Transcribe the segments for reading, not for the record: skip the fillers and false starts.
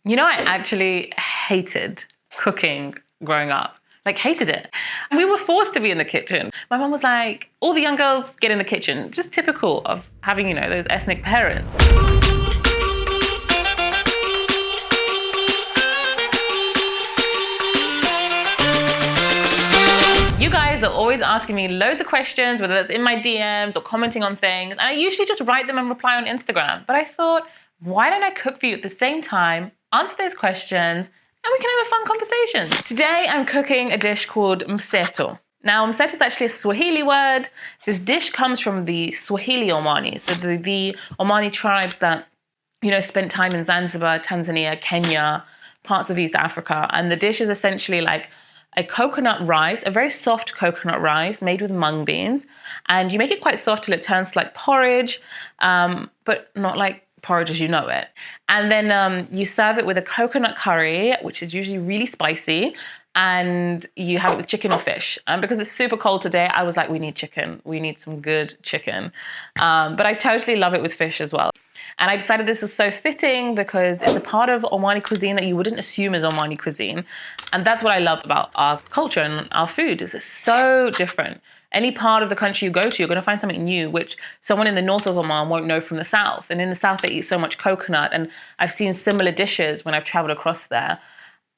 You know, I actually hated cooking growing up. Like, hated it. And we were forced to be in the kitchen. My mum was like, all the young girls get in the kitchen. Just typical of having, you know, those ethnic parents. You guys are always asking me loads of questions, whether that's in my DMs or commenting on things. And I usually just write them and reply on Instagram. But I thought, why don't I cook for you at the same time, answer those questions, and we can have a fun conversation. Today, I'm cooking a dish called Mseto. Now, Mseto is actually a Swahili word. This dish comes from the Swahili Omani, so the Omani tribes that, you know, spent time in Zanzibar, Tanzania, Kenya, parts of East Africa. And the dish is essentially like a coconut rice, a very soft coconut rice made with mung beans. And you make it quite soft till it turns to like porridge, but not like porridge as you know it. And then you serve it with a coconut curry, which is usually really spicy, and you have it with chicken or fish. Because it's super cold today, I was like, we need chicken. We need some good chicken. But I totally love it with fish as well. And I decided this was so fitting because it's a part of Omani cuisine that you wouldn't assume is Omani cuisine. And that's what I love about our culture and our food, is it's so different. Any part of the country you go to, you're going to find something new, which someone in the north of Oman won't know from the south. And in the south, they eat so much coconut. And I've seen similar dishes when I've traveled across there.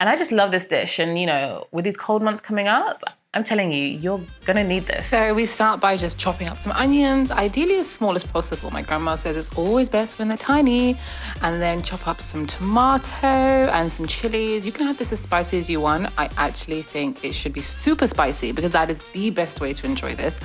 And I just love this dish. And, you know, with these cold months coming up, I'm telling you, you're going to need this. So we start by just chopping up some onions, ideally as small as possible. My grandma says it's always best when they're tiny. And then chop up some tomato and some chilies. You can have this as spicy as you want. I actually think it should be super spicy because that is the best way to enjoy this.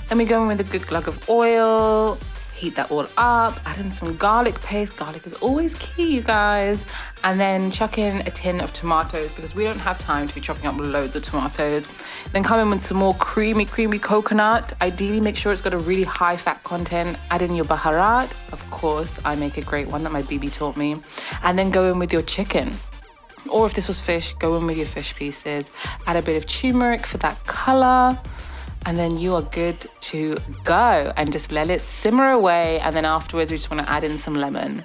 Then we go in with a good glug of oil. Heat that all up, add in some garlic paste. Garlic is always key, you guys. And then chuck in a tin of tomatoes because we don't have time to be chopping up loads of tomatoes. Then come in with some more creamy coconut. Ideally, make sure it's got a really high fat content. Add in your baharat. Of course, I make a great one that my BB taught me. And then go in with your chicken. Or if this was fish, go in with your fish pieces. Add a bit of turmeric for that color. And then you are good to go, and just let it simmer away. And then afterwards, we just want to add in some lemon.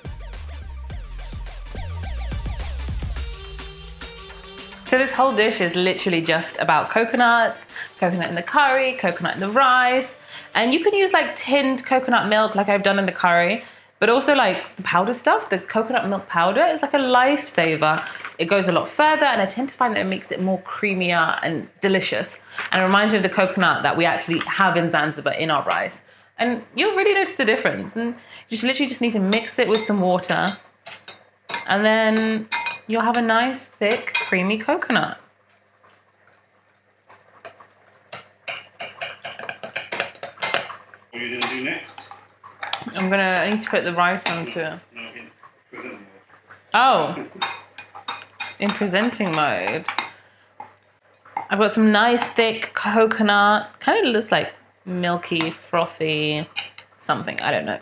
So this whole dish is literally just about coconuts, coconut in the curry, coconut in the rice. And you can use like tinned coconut milk like I've done in the curry, but also like the powder stuff, the coconut milk powder is like a lifesaver. It goes a lot further, and I tend to find that it makes it more creamier and delicious. And it reminds me of the coconut that we actually have in Zanzibar in our rice. And you'll really notice the difference. And you just literally just need to mix it with some water. And then you'll have a nice, thick, creamy coconut. What are you going to do next? I need to put the rice onto. Oh. In presenting mode. I've got some nice thick coconut, kind of looks like milky, frothy, something, I don't know.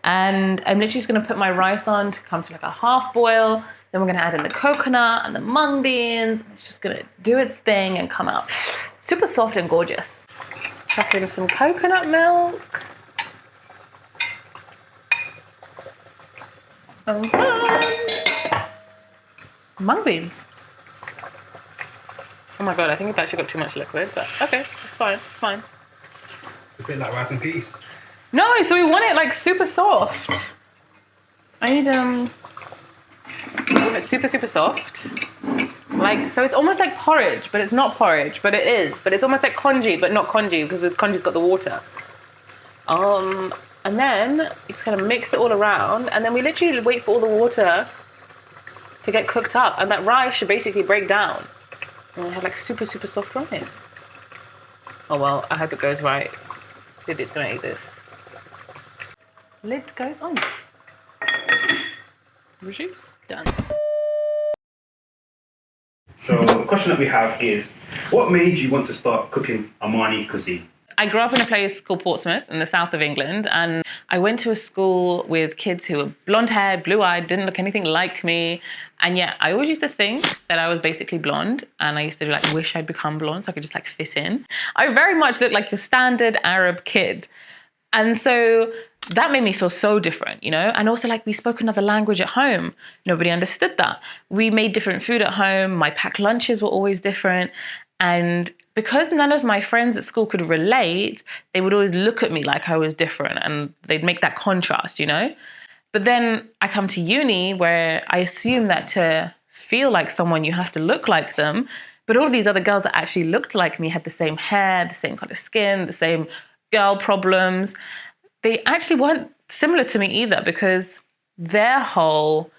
And I'm literally just gonna put my rice on to come to like a half boil. Then we're gonna add in the coconut and the mung beans. It's just gonna do its thing and come out super soft and gorgeous. Chuck in some coconut milk. Mung beans. Oh my god, I think I've actually got too much liquid, but okay, it's fine, it's fine. It's a bit like rice and peas. No, so we want it like super soft. I need super soft. Like, so it's almost like porridge, but it's not porridge, but it is. But it's almost like congee, but not congee, because with congee it's got the water. And then you just kind of mix it all around, and then we literally wait for all the water to get cooked up, and that rice should basically break down. And we have like super soft rice. Oh well, I hope it goes right. Baby's gonna eat this. Lid goes on. Reduce, done. So the question that we have is, what made you want to start cooking Omani cuisine? I grew up in a place called Portsmouth in the south of England, and I went to a school with kids who were blonde-haired, blue-eyed, didn't look anything like me. And yet I always used to think that I was basically blonde, and I used to like wish I'd become blonde so I could just like fit in. I very much looked like your standard Arab kid. And so that made me feel so different, And also, like, we spoke another language at home. Nobody understood that. We made different food at home. My packed lunches were always different. And because none of my friends at school could relate, they would always look at me like I was different, and they'd make that contrast, But then I come to uni where I assume that to feel like someone, you have to look like them. But all of these other girls that actually looked like me had the same hair, the same kind of skin, the same girl problems. They actually weren't similar to me either, because their whole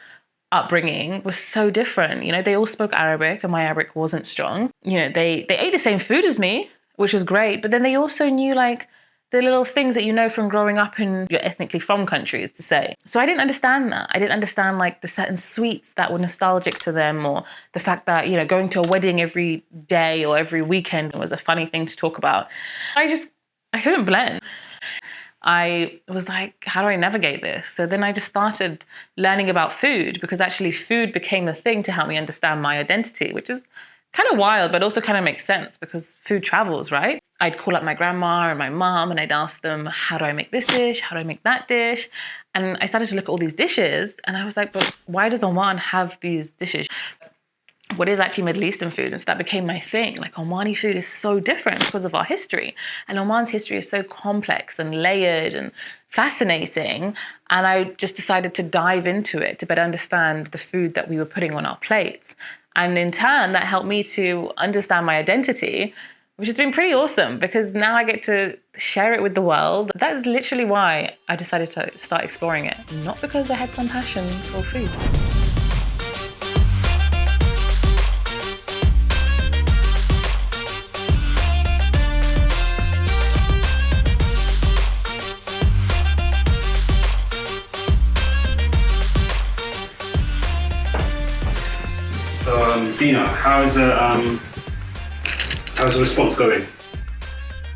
upbringing was so different. They all spoke Arabic and my Arabic wasn't strong. They ate the same food as me, which was great. But then they also knew like the little things that you know from growing up in your ethnically from countries to say. So I didn't understand that. I didn't understand like the certain sweets that were nostalgic to them, or the fact that, going to a wedding every day or every weekend was a funny thing to talk about. I couldn't blend. I was like, how do I navigate this? So then I just started learning about food, because actually food became the thing to help me understand my identity, which is kind of wild, but also kind of makes sense because food travels, right? I'd call up my grandma and my mom and I'd ask them, how do I make this dish? How do I make that dish? And I started to look at all these dishes and I was like, but why does Oman have these dishes? What is actually Middle Eastern food? And so that became my thing. Like, Omani food is so different because of our history. And Oman's history is so complex and layered and fascinating. And I just decided to dive into it to better understand the food that we were putting on our plates. And in turn, that helped me to understand my identity, which has been pretty awesome because now I get to share it with the world. That is literally why I decided to start exploring it, not because I had some passion for food. So, Dina, how's the response going?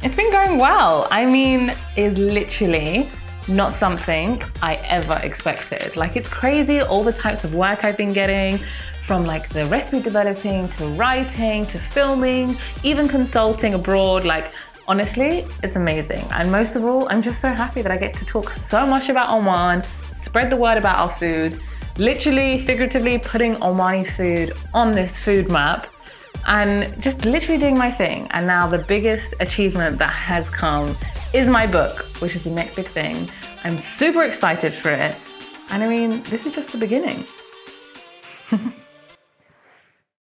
It's been going well. I mean, it's literally not something I ever expected. Like, it's crazy all the types of work I've been getting, from like the recipe developing to writing to filming, even consulting abroad. Like, honestly, it's amazing. And most of all, I'm just so happy that I get to talk so much about Oman, spread the word about our food, literally, figuratively putting Omani food on this food map and just literally doing my thing. And now the biggest achievement that has come is my book, which is the next big thing. I'm super excited for it. And I mean, this is just the beginning.